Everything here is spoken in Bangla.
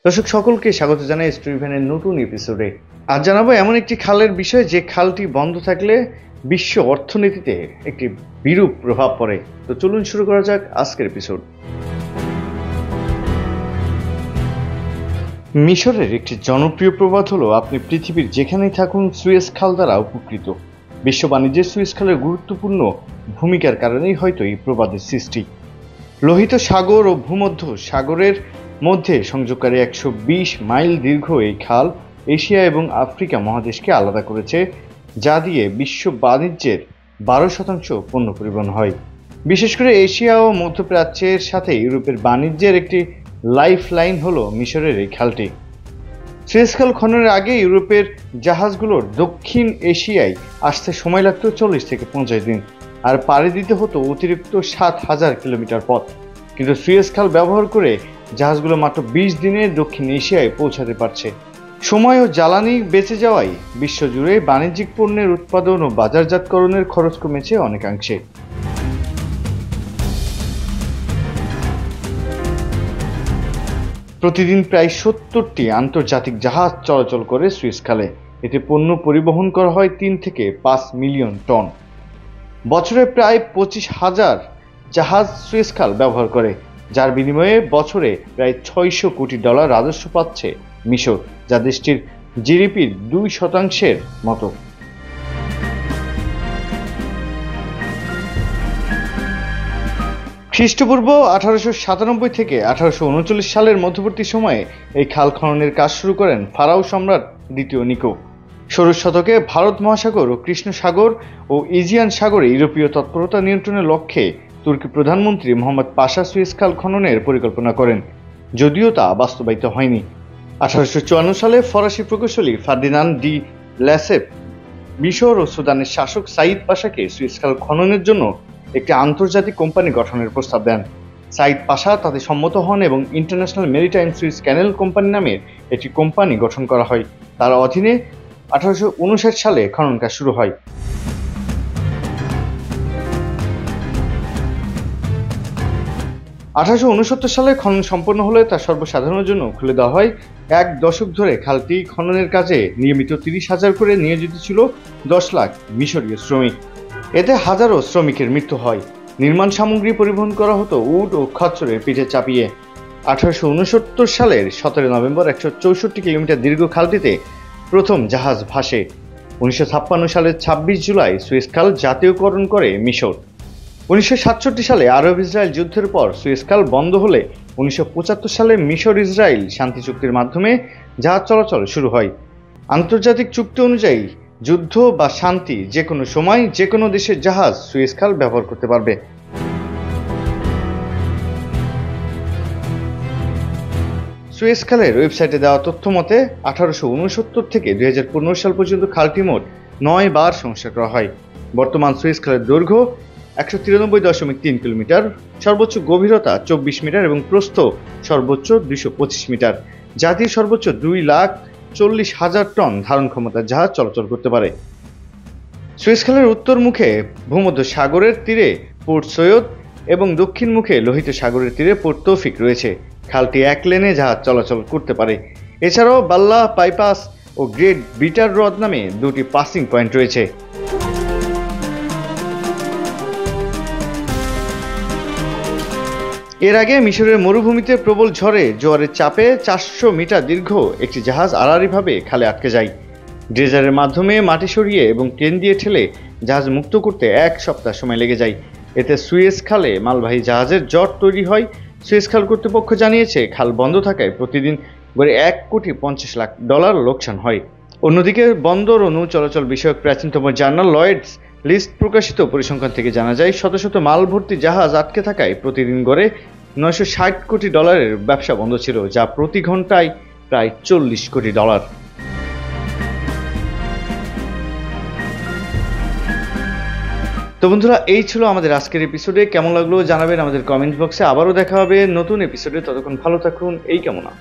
দর্শক সকলকে স্বাগত জানাই স্টোরিভ্যানের নতুন এপিসোডে। আজ জানাবো এমন একটি খালের বিষয় যে খালটি বন্ধ থাকলে বিশ্ব অর্থনীতিতে একটি বিরূপ প্রভাব পড়ে। তো চলুন শুরু করা যাক আজকের এপিসোড। মিশরের একটি জনপ্রিয় প্রবাদ হলো, আপনি পৃথিবীর যেখানেই থাকুন সুয়েজ খাল দ্বারা উপকৃত। বিশ্ব বাণিজ্যে সুয়েজ খালের গুরুত্বপূর্ণ ভূমিকার কারণেই হয়তো এই প্রবাদের সৃষ্টি। লোহিত সাগর ও ভূমধ্য সাগরের মধ্যে সংযোগকারী 120 মাইল দীর্ঘ এই খাল এশিয়া এবং আফ্রিকা মহাদেশকে আলাদা করেছে, যা দিয়ে বিশ্ব বাণিজ্যের 12% পণ্য পরিবহন হয়। বিশেষ করে এশিয়া ও মধ্যপ্রাচ্যের সাথে ইউরোপের বাণিজ্যের একটি লাইফ লাইন হলো মিশরের এই খালটি। সুয়েজ খাল খননের আগে ইউরোপের জাহাজগুলোর দক্ষিণ এশিয়ায় আসতে সময় লাগত 40 থেকে 50 দিন, আর পাড়ি দিতে হতো অতিরিক্ত 7,000 কিলোমিটার পথ। কিন্তু সুয়েজ খাল ব্যবহার করে জাহাজগুলো মাত্র 20 দিনে দক্ষিণ এশিয়ায় পৌঁছাতে পারছে। সময় ও জ্বালানি বেঁচে যাওয়ায় বিশ্বজুড়ে বাণিজ্যিক পণ্যের উৎপাদন ও বাজারজাতকরণের খরচ কমেছে অনেকাংশে। প্রতিদিন প্রায় 70টি আন্তর্জাতিক জাহাজ চলাচল করে সুয়েজ খালে। এতে পণ্য পরিবহন করা হয় 3 থেকে 5 মিলিয়ন টন। বছরে প্রায় 25,000 জাহাজ সুয়েজ খাল ব্যবহার করে, যার বিনিময়ে বছরে প্রায় $600 কোটি রাজস্ব পাচ্ছে মিশর, যা দেশটির জিডিপির 2% মতো। খ্রিস্টপূর্ব 1897 থেকে 1839 সালের মধ্যবর্তী সময়ে এই খাল খননের কাজ শুরু করেন ফারাও সম্রাট দ্বিতীয় নিকো। 16 শতকে ভারত মহাসাগর ও কৃষ্ণ সাগর ও ইজিয়ান সাগরে ইউরোপীয় তৎপরতা নিয়ন্ত্রণের লক্ষ্যে তুর্কি প্রধানমন্ত্রী মোহাম্মদ পাশা সুয়েজ খাল খননের পরিকল্পনা করেন, যদিও তা বাস্তবায়িত হয়নি। 1854 সালে ফরাসি প্রকৌশলী ফার্দিনান্দ ডি লেসেপ মিশর ও সুদানের শাসক সাইদ পাশাকে সুয়েজ খাল খননের জন্য একটি আন্তর্জাতিক কোম্পানি গঠনের প্রস্তাব দেন। সাইদ পাশা তাতে সম্মত হন এবং ইন্টারন্যাশনাল মেরিটাইম সুয়েজ ক্যানেল কোম্পানি নামের একটি কোম্পানি গঠন করা হয়। তার অধীনে 1859 সালে খনন কাজ শুরু হয়। 1869 সালে খনন সম্পন্ন হলে তা সর্বসাধারণের জন্য খুলে দেওয়া হয়। 1 দশক ধরে খালটি খননের কাজে নিয়মিত 30,000 করে নিয়োজিত ছিল 10 লাখ মিশরীয় শ্রমিক। এতে হাজারো শ্রমিকের মৃত্যু হয়। নির্মাণ সামগ্রী পরিবহন করা হতো উট ও খচ্চরের পিঠে চাপিয়ে। 1869 সালের 17 নভেম্বর 164 কিলোমিটার দীর্ঘ খালটিতে প্রথম জাহাজ ভাসে। 1956 সালের 26 জুলাই সুয়েজ খাল জাতীয়করণ করে মিশর। 1967 সালে আরব ইসরায়েল যুদ্ধের পর সুয়েজ খাল বন্ধ হলে 1975 সালে মিশর ইসরায়েল শান্তি চুক্তির মাধ্যমে জাহাজ চলাচল শুরু হয়। আন্তর্জাতিক চুক্তি অনুযায়ী যুদ্ধ বা শান্তি যে কোনো সময় যে কোনো দেশের জাহাজ সুয়েজ খাল ব্যবহার করতে পারবে। সুয়েজ খালের ওয়েবসাইটে দেওয়া তথ্য মতে 1869 থেকে 2015 সাল পর্যন্ত খালটি মোট 9 বার সংস্কার করা হয়। বর্তমান সুয়েজ খালের দৈর্ঘ্য 193.3 কিলোমিটার, সর্বোচ্চ গভীরতা 24 মিটার এবং প্রস্থ সর্বোচ্চ 225 মিটার। জাতির সর্বোচ্চ 2,40,000 টন ধারণ ক্ষমতার জাহাজ চলাচল করতে পারে। সুয়েজ খালের উত্তর মুখে ভূমধ্য সাগরের তীরে পোর্ট সৈয়দ এবং দক্ষিণ মুখে লোহিত সাগরের তীরে পোর্ট তৌফিক রয়েছে। খালটি 1 লেনে জাহাজ চলাচল করতে পারে। এছাড়াও বাল্লা বাইপাস ও গ্রেট বিটার হ্রদ নামে 2টি পাসিং পয়েন্ট রয়েছে। এর আগে মিশরের মরুভূমিতে প্রবল ঝড়ে জোয়ারের চাপে 400 মিটার দীর্ঘ একটি জাহাজ আড়াআড়িভাবে খালে আটকে যায়। ড্রেজারের মাধ্যমে মাটি সরিয়ে এবং ক্রেন দিয়ে ঠেলে জাহাজ মুক্ত করতে 1 সপ্তাহ সময় লেগে যায়। এতে সুয়েজ খালে মালবাহী জাহাজের জট তৈরি হয়। সুয়েজ খাল কর্তৃপক্ষ জানিয়েছে, খাল বন্ধ থাকায় প্রতিদিন গড়ে $1,50,00,000 লোকসান হয়। অন্যদিকে বন্দর ও নৌ চলাচল বিষয়ক প্রাচীনতম জার্নাল লয়েডস লিস্ট প্রকাশিত পরিসংখ্যান থেকে জানা যায়, শত শত মাল ভর্তি জাহাজ আটকে থাকায় প্রতিদিন গড়ে $960 কোটি ব্যবসা বন্ধ ছিল, যা প্রতি ঘন্টায় প্রায় $40 কোটি। তো বন্ধুরা, এই ছিল আমাদের আজকের এপিসোডে। কেমন লাগলো জানাবেন আমাদের কমেন্ট বক্সে। আবারও দেখা হবে নতুন এপিসোডে। ততক্ষণ ভালো থাকুন, এই কামনা।